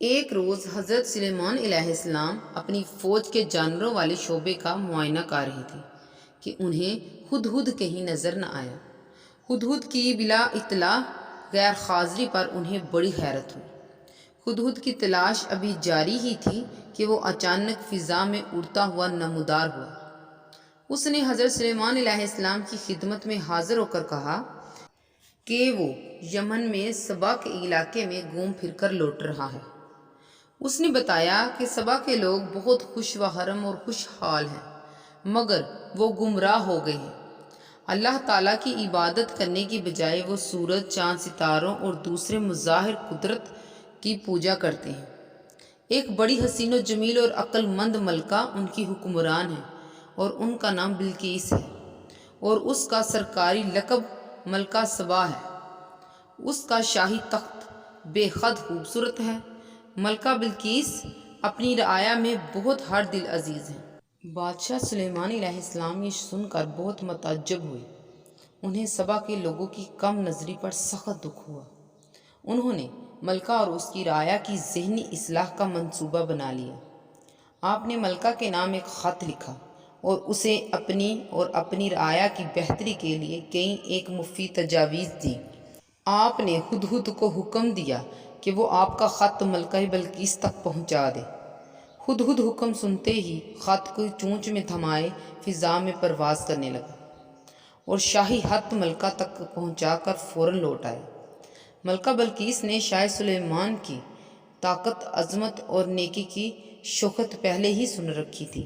ایک روز حضرت سلیمان علیہ السلام اپنی فوج کے جانوروں والے شعبے کا معائنہ کر رہے تھے کہ انہیں ہدہد کہیں نظر نہ آیا۔ ہدہد کی بلا اطلاع غیر حاضری پر انہیں بڑی حیرت ہوئی۔ ہدہد کی تلاش ابھی جاری ہی تھی کہ وہ اچانک فضا میں اڑتا ہوا نمودار ہوا۔ اس نے حضرت سلیمان علیہ السلام کی خدمت میں حاضر ہو کر کہا کہ وہ یمن میں سبا کے علاقے میں گھوم پھر کر لوٹ رہا ہے۔ اس نے بتایا کہ سبا کے لوگ بہت خوش و خرم اور خوشحال ہیں، مگر وہ گمراہ ہو گئے ہیں۔ اللہ تعالیٰ کی عبادت کرنے کی بجائے وہ سورج، چاند، ستاروں اور دوسرے مظاہر قدرت کی پوجا کرتے ہیں۔ ایک بڑی حسین و جمیل اور عقل مند ملکہ ان کی حکمران ہے اور ان کا نام بلقیس ہے، اور اس کا سرکاری لقب ملکہ سبا ہے۔ اس کا شاہی تخت بے حد خوبصورت ہے۔ ملکہ بلقیس اپنی رعایا میں بہت ہر دل عزیز ہیں۔ بادشاہ سلیمان علیہ السلام یہ سن کر بہت متعجب ہوئے۔ انہیں سبا کے لوگوں کی کم نظری پر سخت دکھ ہوا۔ انہوں نے ملکہ اور اس کی رعایا کی ذہنی اصلاح کا منصوبہ بنا لیا۔ آپ نے ملکہ کے نام ایک خط لکھا اور اسے اپنی رعایا کی بہتری کے لیے ایک مفید تجاویز دی۔ آپ نے ہدہد کو حکم دیا کہ وہ آپ کا خط ملکہ بلقیس تک پہنچا دے۔ ہدہد حکم سنتے ہی خط کو چونچ میں تھمائے فضا میں پرواز کرنے لگا اور شاہی خط ملکہ تک پہنچا کر فوراً لوٹ آئے۔ ملکہ بلقیس نے شاہ سلیمان کی طاقت، عظمت اور نیکی کی شوکت پہلے ہی سن رکھی تھی۔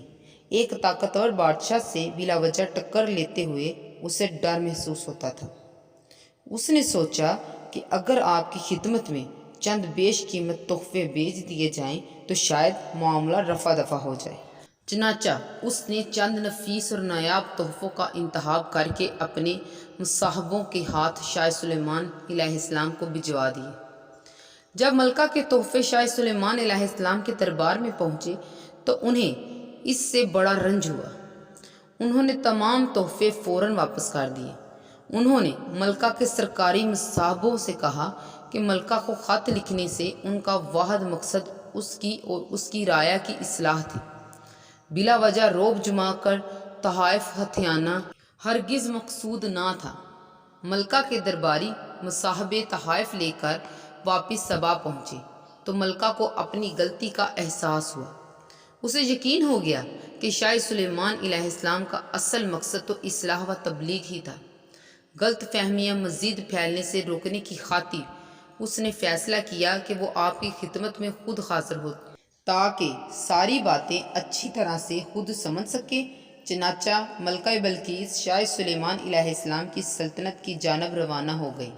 ایک طاقتور بادشاہ سے بلا وجہ ٹکر لیتے ہوئے اسے ڈر محسوس ہوتا تھا۔ اس نے سوچا کہ اگر آپ کی خدمت میں چند بیش قیمت تحفے بھیج دیے جائیں تو شاید معاملہ رفع دفع ہو جائے۔ چنانچہ اس نے چند نفیس اور نایاب تحفوں کا انتخاب کر کے اپنے مصاحبوں کے ہاتھ شاہ سلیمان علیہ السلام کو بھجوا دیے۔ جب ملکہ کے تحفے شاہ سلیمان علیہ السلام کے دربار میں پہنچے تو انہیں اس سے بڑا رنج ہوا۔ انہوں نے تمام تحفے فوراً واپس کر دیے۔ انہوں نے ملکہ کے سرکاری مصاحبوں سے کہا کہ ملکہ کو خط لکھنے سے ان کا واحد مقصد اس کی اور اس کی رعایا کی اصلاح تھی۔ بلا وجہ رعب جما کر تحائف ہتھیانا ہرگز مقصود نہ تھا۔ ملکہ کے درباری مصاحبے تحائف لے کر واپس سبا پہنچے تو ملکہ کو اپنی غلطی کا احساس ہوا۔ اسے یقین ہو گیا کہ شاہ سلیمان علیہ السلام کا اصل مقصد تو اصلاح و تبلیغ ہی تھا۔ غلط فہمیاں مزید پھیلنے سے روکنے کی خاطر اس نے فیصلہ کیا کہ وہ آپ کی خدمت میں خود حاضر ہو تاکہ ساری باتیں اچھی طرح سے خود سمجھ سکے۔ چنانچہ ملکہ بلقیس شاہ سلیمان علیہ السلام کی سلطنت کی جانب روانہ ہو گئی۔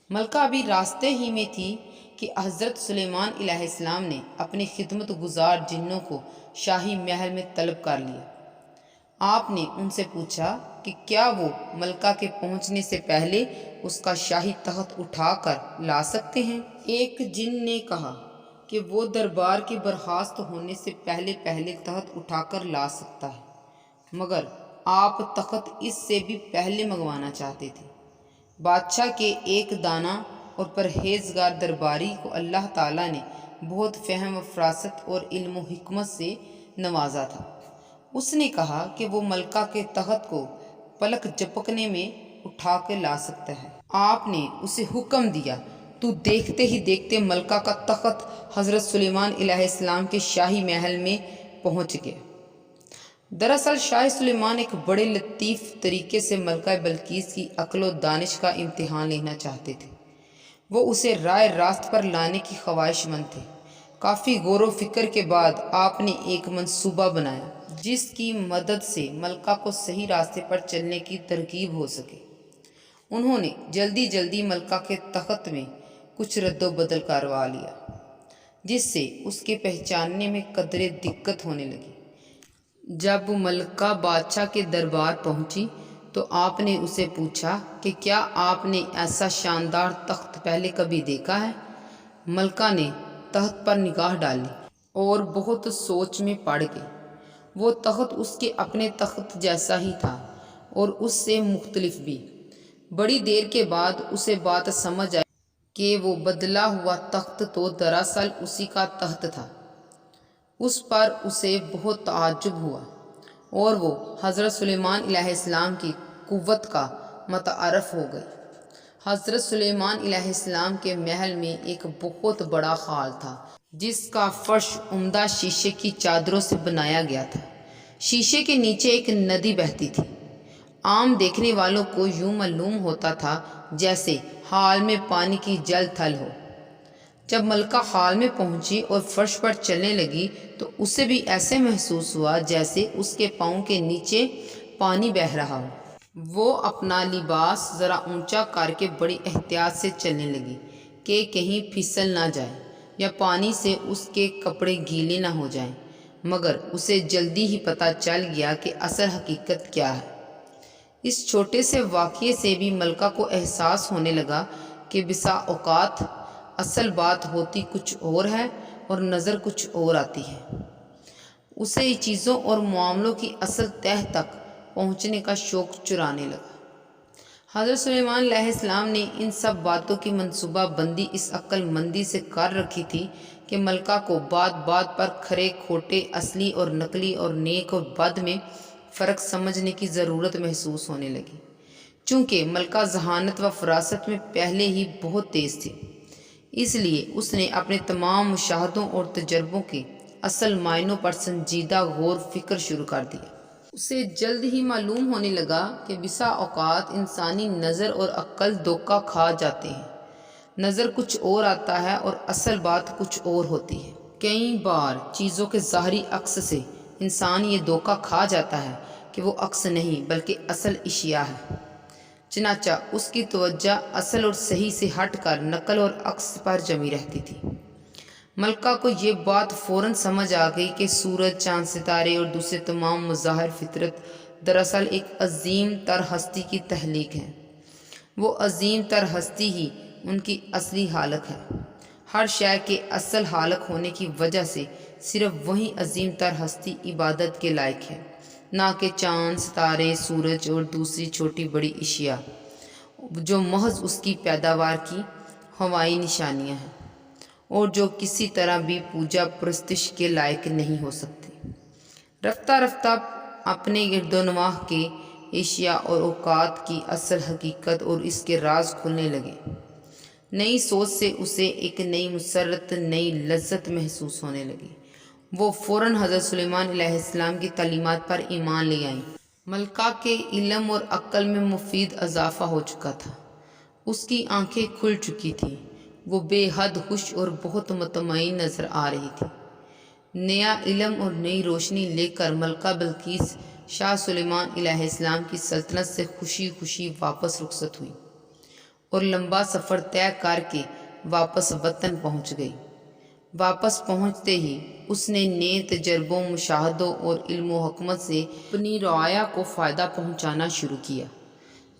ملکہ ابھی راستے ہی میں تھی کہ حضرت سلیمان علیہ السلام نے اپنے خدمت گزار جنوں کو شاہی محل میں طلب کر لیا۔ آپ نے ان سے پوچھا کہ کیا وہ ملکہ کے پہنچنے سے پہلے اس کا شاہی تخت اٹھا کر لا سکتے ہیں؟ ایک جن نے کہا کہ وہ دربار کے برخاست ہونے سے پہلے تخت اٹھا کر لا سکتا ہے، مگر آپ تخت اس سے بھی پہلے منگوانا چاہتے تھے۔ بادشاہ کے ایک دانا اور پرہیزگار درباری کو اللہ تعالیٰ نے بہت فہم و فراست اور علم و حکمت سے نوازا تھا۔ اس نے کہا کہ وہ ملکہ کے تخت کو پلک جھپکنے میں اٹھا کے لا سکتا ہے۔ آپ نے اسے حکم دیا تو دیکھتے ہی دیکھتے ملکہ کا تخت حضرت سلیمان علیہ السلام کے شاہی محل میں پہنچ گیا۔ دراصل شاہ سلیمان ایک بڑے لطیف طریقے سے ملکہ بلقیس کی عقل و دانش کا امتحان لینا چاہتے تھے۔ وہ اسے رائے راست پر لانے کی خواہش مند تھے۔ کافی غور و فکر کے بعد آپ نے ایک منصوبہ بنایا جس کی مدد سے ملکہ کو صحیح راستے پر چلنے کی ترغیب ہو سکے۔ انہوں نے جلدی ملکہ کے تخت میں کچھ رد و بدل کروا لیا جس سے اس کے پہچاننے میں قدرے دقت ہونے لگی۔ جب ملکہ بادشاہ کے دربار پہنچی تو آپ نے اسے پوچھا کہ کیا آپ نے ایسا شاندار تخت پہلے کبھی دیکھا ہے؟ ملکہ نے تخت پر نگاہ ڈالی اور بہت سوچ میں پڑ گئی۔ وہ تخت اس کے اپنے تخت جیسا ہی تھا اور اس سے مختلف بھی۔ بڑی دیر کے بعد اسے بات سمجھ آئی کہ وہ بدلا ہوا تخت تو دراصل اسی کا تخت تھا۔ اس پر اسے بہت تعجب ہوا اور وہ حضرت سلیمان علیہ السلام کی قوت کا متعارف ہو گئی۔ حضرت سلیمان علیہ السلام کے محل میں ایک بہت بڑا ہال تھا جس کا فرش عمدہ شیشے کی چادروں سے بنایا گیا تھا۔ شیشے کے نیچے ایک ندی بہتی تھی۔ عام دیکھنے والوں کو یوں معلوم ہوتا تھا جیسے ہال میں پانی کی جل تھل ہو۔ جب ملکہ ہال میں پہنچی اور فرش پر چلنے لگی تو اسے بھی ایسے محسوس ہوا جیسے اس کے پاؤں کے نیچے پانی بہہ رہا ہو۔ وہ اپنا لباس ذرا اونچا کر کے بڑی احتیاط سے چلنے لگی کہ کہیں پھسل نہ جائے یا پانی سے اس کے کپڑے گیلے نہ ہو جائیں، مگر اسے جلدی ہی پتہ چل گیا کہ اصل حقیقت کیا ہے۔ اس چھوٹے سے واقعے سے بھی ملکہ کو احساس ہونے لگا کہ بسا اوقات اصل بات ہوتی کچھ اور ہے اور نظر کچھ اور آتی ہے۔ اسے چیزوں اور معاملوں کی اصل تہہ تک پہنچنے کا شوق چرانے لگا۔ حضرت سلیمان علیہ السلام نے ان سب باتوں کی منصوبہ بندی اس عقل مندی سے کر رکھی تھی کہ ملکہ کو بات بات پر کھرے کھوٹے، اصلی اور نقلی اور نیک اور بد میں فرق سمجھنے کی ضرورت محسوس ہونے لگی۔ چونکہ ملکہ ذہانت و فراست میں پہلے ہی بہت تیز تھی، اس لیے اس نے اپنے تمام مشاہدوں اور تجربوں کے اصل معنوں پر سنجیدہ غور فکر شروع کر دیا۔ اسے جلد ہی معلوم ہونے لگا کہ بسا اوقات انسانی نظر اور عقل دھوکہ کھا جاتے ہیں۔ نظر کچھ اور آتا ہے اور اصل بات کچھ اور ہوتی ہے۔ کئی بار چیزوں کے ظاہری عکس سے انسان یہ دھوکہ کھا جاتا ہے کہ وہ عکس نہیں بلکہ اصل اشیاء ہے۔ چنانچہ اس کی توجہ اصل اور صحیح سے ہٹ کر نقل اور عکس پر جمی رہتی تھی۔ ملکہ کو یہ بات فوراً سمجھ آ گئی کہ سورج، چاند، ستارے اور دوسرے تمام مظاہر فطرت دراصل ایک عظیم تر ہستی کی تخلیق ہیں۔ وہ عظیم تر ہستی ہی ان کی اصلی خالق ہے۔ ہر شے کے اصل خالق ہونے کی وجہ سے صرف وہی عظیم تر ہستی عبادت کے لائق ہے، نہ کہ چاند، ستارے، سورج اور دوسری چھوٹی بڑی اشیاء جو محض اس کی پیداوار کی ہوائی نشانیاں ہیں اور جو کسی طرح بھی پوجا پرستش کے لائق نہیں ہو سکتی۔ رفتہ رفتہ اپنے گرد و نواح کے اشیاء اور اوقات کی اصل حقیقت اور اس کے راز کھلنے لگے۔ نئی سوچ سے اسے ایک نئی مسرت، نئی لذت محسوس ہونے لگی۔ وہ فوراً حضرت سلیمان علیہ السلام کی تعلیمات پر ایمان لے آئیں۔ ملکہ کے علم اور عقل میں مفید اضافہ ہو چکا تھا۔ اس کی آنکھیں کھل چکی تھیں۔ وہ بے حد خوش اور بہت مطمئن نظر آ رہی تھی۔ نیا علم اور نئی روشنی لے کر ملکہ بلقیس شاہ سلیمان علیہ السلام کی سلطنت سے خوشی خوشی واپس رخصت ہوئی اور لمبا سفر طے کر کے واپس وطن پہنچ گئی۔ واپس پہنچتے ہی اس نے نئے تجربوں، مشاہدوں اور علم و حکمت سے اپنی رعایا کو فائدہ پہنچانا شروع کیا۔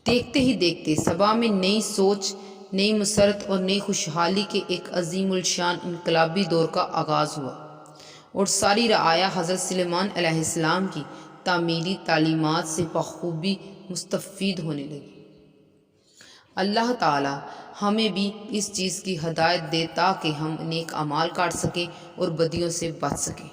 دیکھتے ہی دیکھتے سبا میں نئی سوچ، نئی مسرت اور نئی خوشحالی کے ایک عظیم الشان انقلابی دور کا آغاز ہوا اور ساری رعایا حضرت سلیمان علیہ السلام کی تعمیری تعلیمات سے بخوبی مستفید ہونے لگی۔ اللہ تعالی ہمیں بھی اس چیز کی ہدایت دے تاکہ ہم نیک اعمال کر سکیں اور بدیوں سے بچ سکیں۔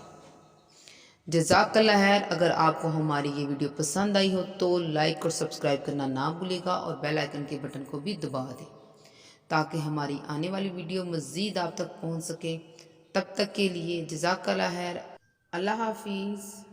جزاک اللہ خیر۔ اگر آپ کو ہماری یہ ویڈیو پسند آئی ہو تو لائک اور سبسکرائب کرنا نہ بھولے گا اور بیل آئیکن کے بٹن کو بھی دبا دیں تاکہ ہماری آنے والی ویڈیو مزید آپ تک پہنچ سکے۔ تب تک کے لیے جزاک اللہ خیر۔ اللہ حافظ۔